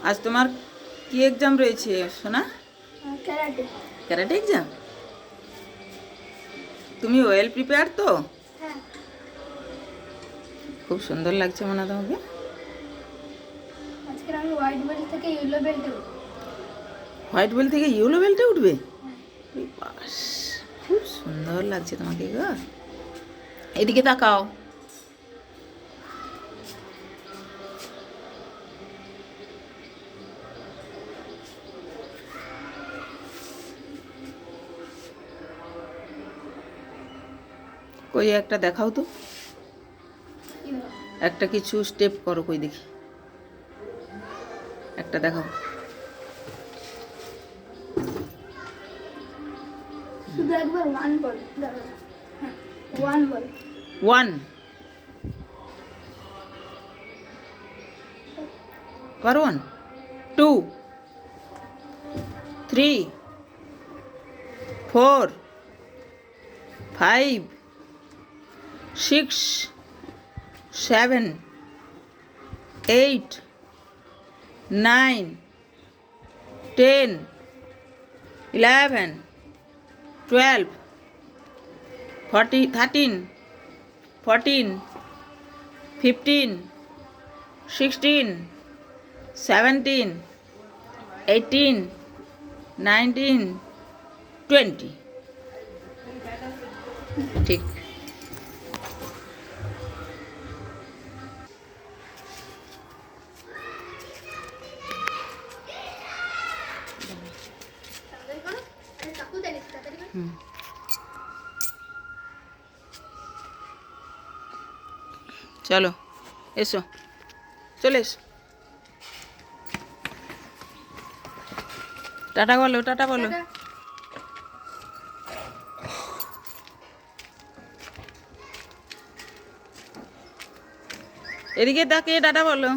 আজ তোমার কি এক্সাম রয়েছে সোনা? ক্যারাটে। Karate exam. তুমি ওয়েল প্রিপেয়ার তো? হ্যাঁ। খুব সুন্দর লাগছে মনে হয় তোমাকে। আজকে আমি হোয়াইট বেল্ট থেকে ইয়েলো বেল্টে উঠব। হোয়াইট বেল্ট থেকে ইয়েলো বেল্টে উঠবে? বাস, খুব সুন্দর লাগছে তোমাকে গো। এদিকে তাকাও। কই একটা দেখাও তো, একটা কিছু স্টেপ করো কই দেখি, একটা দেখাও। শুধু একবার ওয়ান বল। হ্যাঁ, ওয়ান বল। ওয়ান, পারো? One, two, three, four, five, six, seven, eight, nine, 10, 11, 12, 13, 14, 15, 16, 17, 18, 19, 20। ঠিক। হুম, চলো এসো, চলে এসো। টাটা বলো, টাটা বলো। এদিকে তাকিয়ে টাটা বলো।